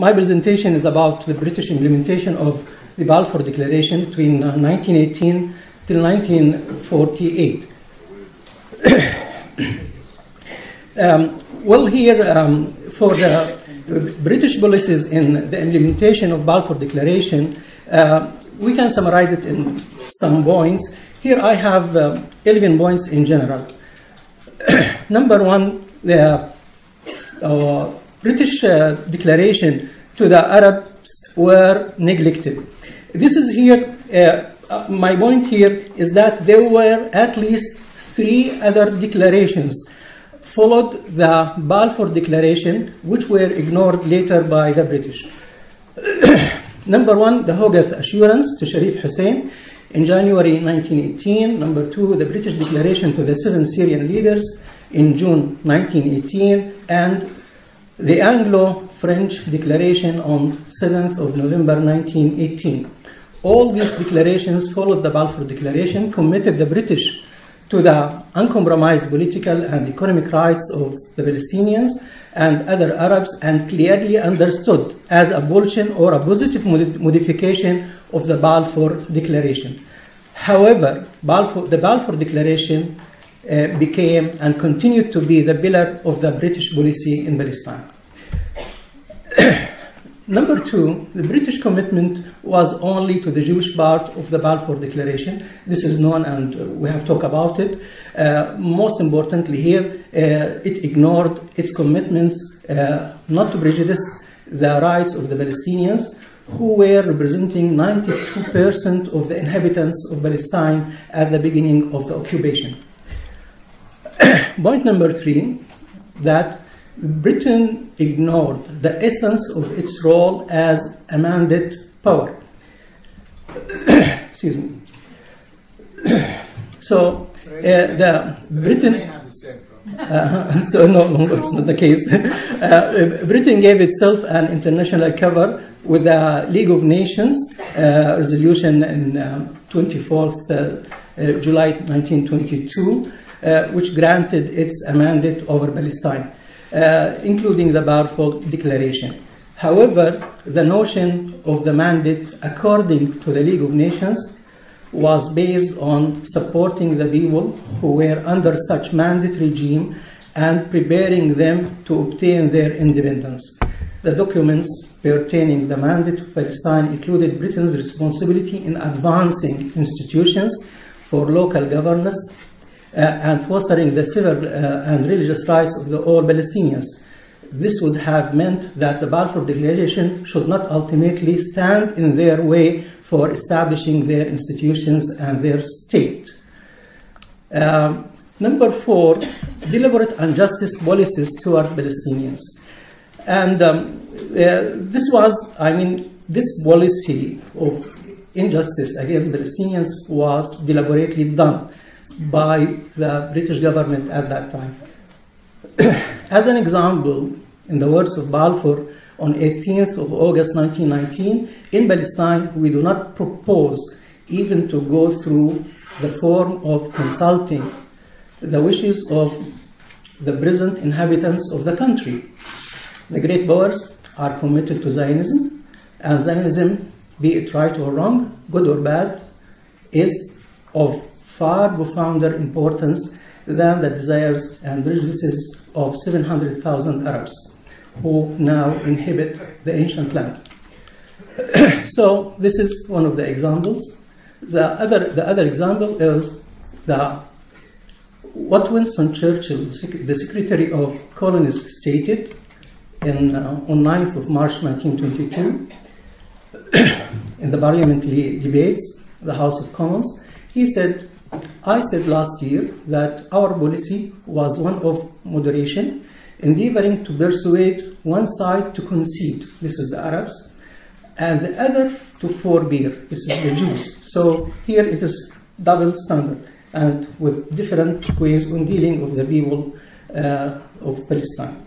My presentation is about the British implementation of the Balfour Declaration between 1918 till 1948. Well, here, for the British policies in the implementation of Balfour Declaration, we can summarize it in some points. Here I have 11 points in general. Number one, the British declaration to the Arabs were neglected. This is here, my point here is that there were at least 3 other declarations followed the Balfour Declaration, which were ignored later by the British. Number one, the Hogarth Assurance to Sharif Hussein in January 1918. Number 2, the British Declaration to the 7 Syrian leaders in June 1918, and the Anglo-French Declaration on 7th of November 1918. All these declarations followed the Balfour Declaration, committed the British to the uncompromised political and economic rights of the Palestinians and other Arabs, and clearly understood as abolition or a positive modification of the Balfour Declaration. However, the Balfour Declaration became and continued to be the pillar of the British policy in Palestine. Number 2, the British commitment was only to the Jewish part of the Balfour Declaration. This is known, and we have talked about it. Most importantly here, it ignored its commitments not to prejudice the rights of the Palestinians, who were representing 92% of the inhabitants of Palestine at the beginning of the occupation. Point number 3, that Britain ignored the essence of its role as a mandate power. Excuse me. So the Britain. So no, that's not the case. Britain gave itself an international cover with the League of Nations resolution in 24th July 1922, which granted its mandate over Palestine, including the Balfour Declaration. However, the notion of the mandate, according to the League of Nations, was based on supporting the people who were under such mandate regime and preparing them to obtain their independence. The documents pertaining the mandate of Palestine included Britain's responsibility in advancing institutions for local governance and fostering the civil and religious rights of all Palestinians. This would have meant that the Balfour Declaration should not ultimately stand in their way for establishing their institutions and their state. Number 4, deliberate injustice policies toward Palestinians. And this policy of injustice against Palestinians was deliberately done by the British government at that time. As an example, in the words of Balfour, on 18th of August 1919, in Palestine, we do not propose even to go through the form of consulting the wishes of the present inhabitants of the country. The great powers are committed to Zionism, and Zionism, be it right or wrong, good or bad, is of far profounder importance than the desires and prejudices of 700,000 Arabs who now inhabit the ancient land. So this is one of the examples. The other example is what Winston Churchill, the Secretary of Colonies, stated on 9th of March 1922 in the parliamentary debates, the House of Commons. He said, "I said last year that our policy was one of moderation, endeavoring to persuade one side to concede," this is the Arabs, "and the other to forbear," this is the Jews. So here it is double standard, and with different ways in dealing with the people of Palestine.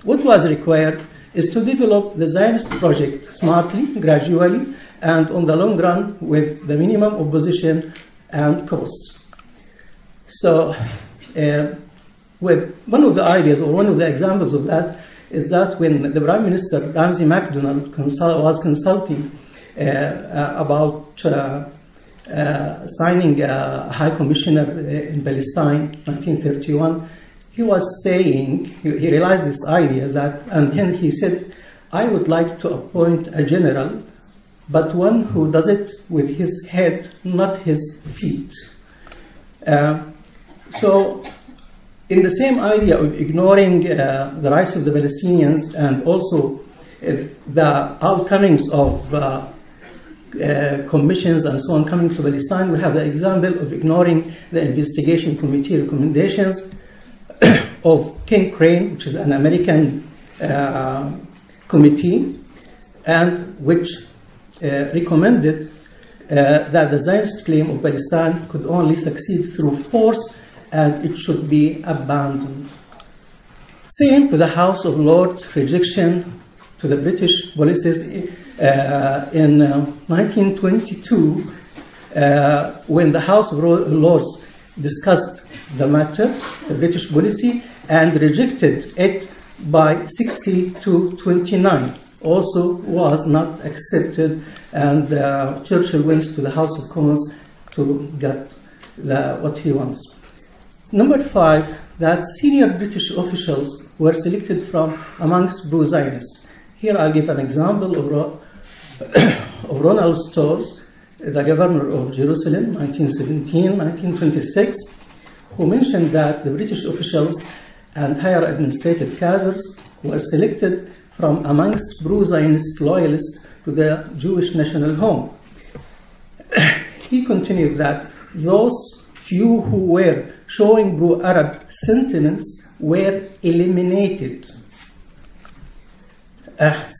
What was required is to develop the Zionist project smartly, gradually, and on the long run with the minimum opposition and costs. So with one of the ideas or one of the examples of that is that when the Prime Minister Ramsey MacDonald was consulting about signing a High Commissioner in Palestine, 1931, he was saying, he realized this idea that, and then he said, I would like to appoint a general, but one who does it with his head, not his feet. So, in the same idea of ignoring the rights of the Palestinians and also the outcomings of commissions and so on coming to Palestine, we have the example of ignoring the investigation committee recommendations of King Crane, which is an American committee, and which recommended that the Zionist claim of Palestine could only succeed through force and it should be abandoned. Same to the House of Lords' rejection to the British policies in 1922, when the House of Lords discussed the matter, the British policy, and rejected it by 60 to 29. Also was not accepted, and Churchill went to the House of Commons to get what he wants. Number 5, that senior British officials were selected from amongst pro-Zionists. Here I'll give an example of Ronald Storrs, the governor of Jerusalem, 1917-1926, who mentioned that the British officials and higher administrative cadres were selected from amongst pro-Zionist loyalists to the Jewish national home. He continued that those few who were showing pro-Arab sentiments were eliminated.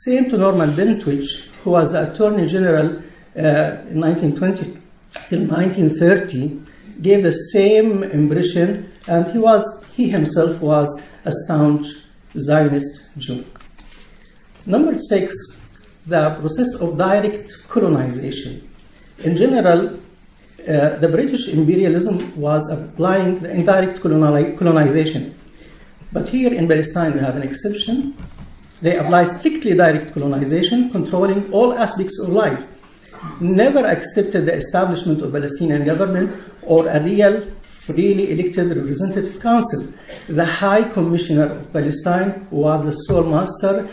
Same to Norman Bentwich, who was the Attorney General in 1920 till 1930, gave the same impression, and he himself was a staunch Zionist Jew. Number 6, the process of direct colonization. In general, the British imperialism was applying the indirect colonization. But here in Palestine, we have an exception. They apply strictly direct colonization, controlling all aspects of life. Never accepted the establishment of Palestinian government or a real, freely elected representative council. The High Commissioner of Palestine was the sole master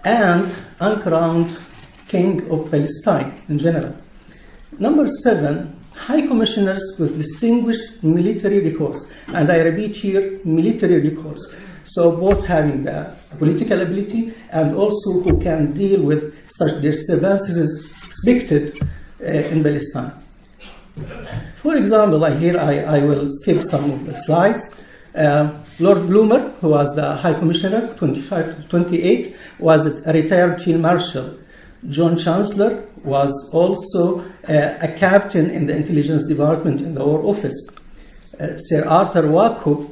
and uncrowned king of Palestine in general. Number 7, High Commissioners with distinguished military recourse. And I repeat here, military recourse. So both having the political ability and also who can deal with such disturbances is expected in Palestine. For example, I will skip some of the slides. Lord Bloomer, who was the High Commissioner, 25 to 28, was a retired Field Marshal. John Chancellor was also a captain in the intelligence department in the War Office. Sir Arthur Wauchope,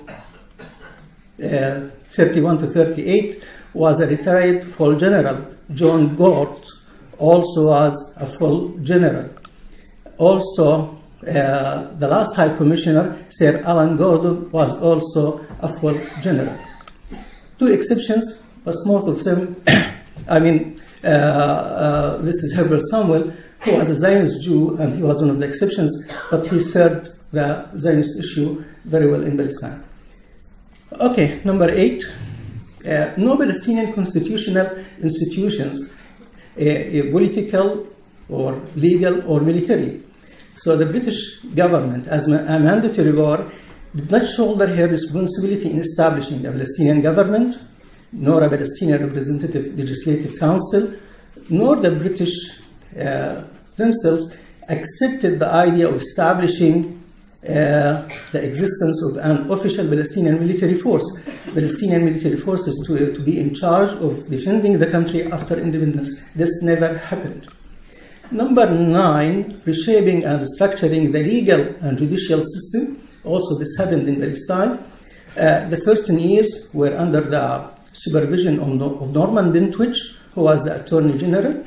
31 to 38, was a retired full general. John Gort also was a full general. Also, the last High Commissioner, Sir Alan Gordon, was also a full general. 2 exceptions, but most of them, this is Herbert Samuel, who was a Zionist Jew, and he was one of the exceptions, but he served the Zionist issue very well in Palestine. Okay, number 8, no Palestinian constitutional institutions, political or legal or military. So the British government, as a mandatory war, did not shoulder her responsibility in establishing a Palestinian government, nor a Palestinian representative legislative council, nor the British themselves accepted the idea of establishing the existence of an official Palestinian military force. Palestinian military forces to be in charge of defending the country after independence. This never happened. Number 9, reshaping and restructuring the legal and judicial system. Also, this happened in Palestine. The first 10 years were under the supervision of Norman Bentwich, who was the Attorney General.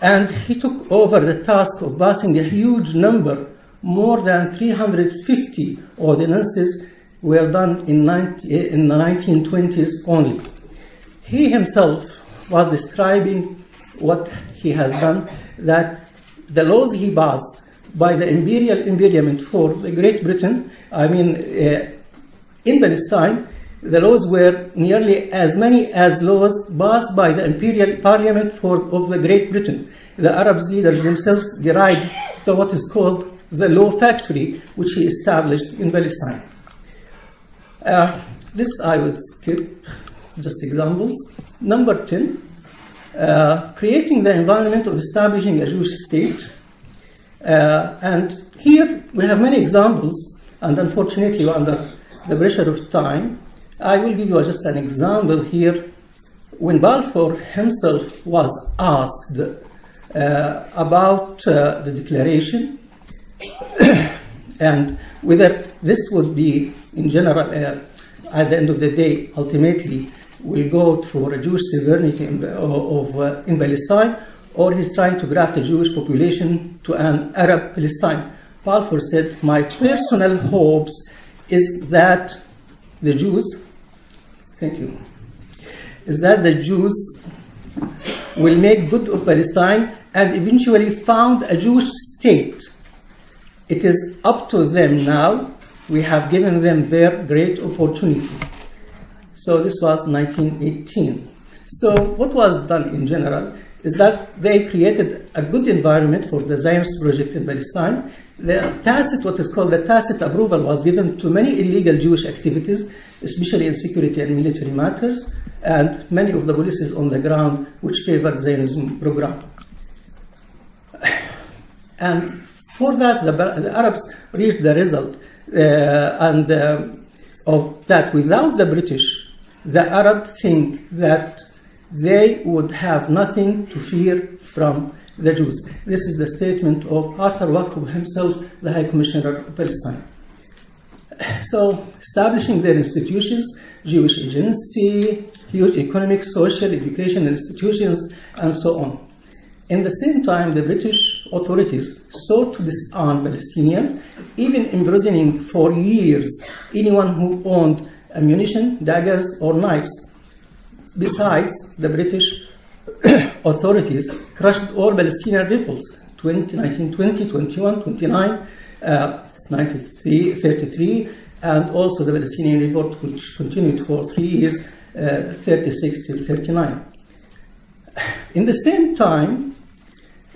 And he took over the task of passing a huge number, more than 350 ordinances were done in the 1920s only. he himself was describing what he has done, that the laws he passed by the imperial environment for the Great Britain, in Palestine, the laws were nearly as many as laws passed by the imperial parliament of the Great Britain. The Arab leaders themselves derived what is called the law factory, which he established in Palestine. This I would skip, just examples. Number 10, creating the environment of establishing a Jewish state. And here we have many examples, and unfortunately under the pressure of time, I will give you just an example here. When Balfour himself was asked about the declaration and whether this would be, in general, at the end of the day, ultimately will go for a Jewish sovereignty in Palestine, or he's trying to graft a Jewish population to an Arab Palestine. Balfour said, my personal hopes is that the Jews, thank you, is that the Jews will make good of Palestine and eventually found a Jewish state. It is up to them now. We have given them their great opportunity. So this was 1918. So what was done in general is that they created a good environment for the Zionist project in Palestine. What is called the tacit approval was given to many illegal Jewish activities, especially in security and military matters, and many of the policies on the ground which favored Zionism program. And for that, the Arabs reached the result of that without the British, the Arabs think that they would have nothing to fear from the Jews. This is the statement of Arthur Waqf himself, the High Commissioner of Palestine. So, establishing their institutions, Jewish agency, huge economic, social, education institutions, and so on. In the same time, the British authorities sought to disarm Palestinians, even imprisoning for years anyone who owned ammunition, daggers, or knives. Besides, the British authorities crushed all Palestinian revolts, 1920, 21, 29, 93, 33, and also the Palestinian revolt, which continued for 3 years, 36 till 39. In the same time,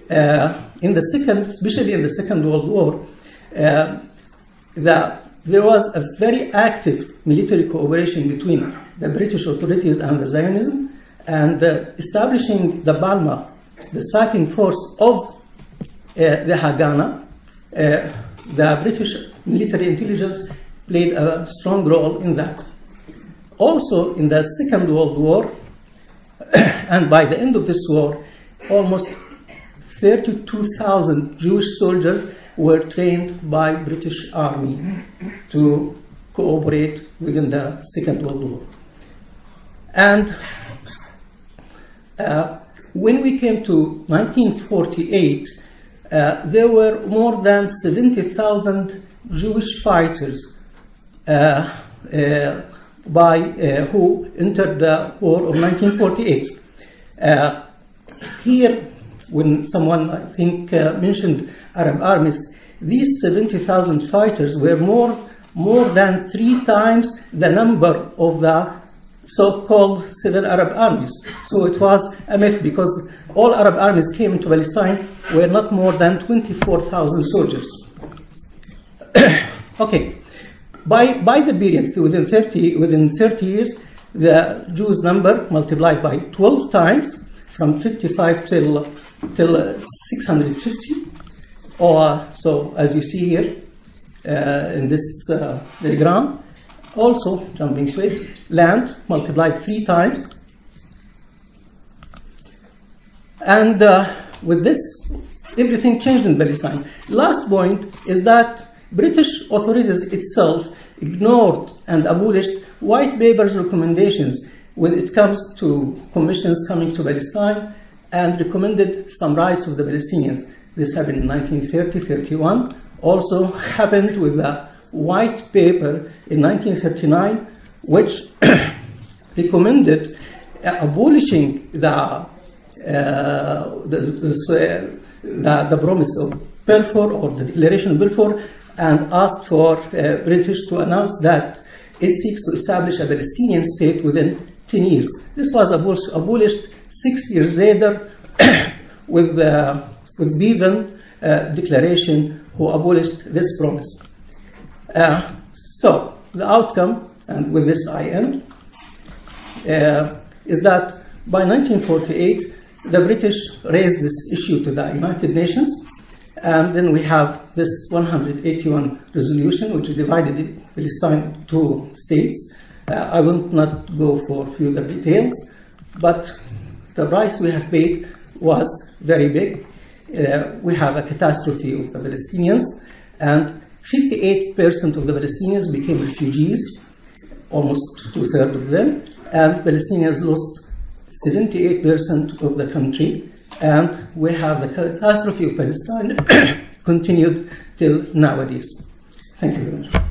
especially in the Second World War, there was a very active military cooperation between the British authorities and the Zionism, and establishing the Balma, the striking force of the Haganah. The British military intelligence played a strong role in that. Also, in the Second World War, and by the end of this war, almost 32,000 Jewish soldiers were trained by British Army to cooperate within the Second World War. And when we came to 1948, there were more than 70,000 Jewish fighters who entered the war of 1948. Here, when someone, I think, mentioned Arab armies, these 70,000 fighters were more than 3 times the number of the so-called 7 Arab armies. So it was a myth, because all Arab armies came into Palestine were not more than 24,000 soldiers. Okay, by the period, within 30 years, the Jews' number multiplied by 12 times, from 55 till 650. So as you see here in this diagram, also jumping to it, land multiplied 3 times. And with this, everything changed in Palestine. Last point is that British authorities itself ignored and abolished white paper's recommendations when it comes to commissions coming to Palestine, and recommended some rights of the Palestinians. This happened in 1930-31. Also happened with the white paper in 1939, which recommended abolishing the promise of Balfour, or the Declaration of Balfour, and asked for British to announce that it seeks to establish a Palestinian state within 10 years. This was abolished 6 years later with Bevan Declaration, who abolished this promise. So the outcome, and with this I end, is that by 1948, the British raised this issue to the United Nations, and then we have this 181 resolution, which divided Palestine into 2 states. I will not go for further details, but the price we have paid was very big. We have a catastrophe of the Palestinians, and 58% of the Palestinians became refugees, almost 2/3 of them, and Palestinians lost 78% of the country, and we have the catastrophe of Palestine continued till nowadays. Thank you very much.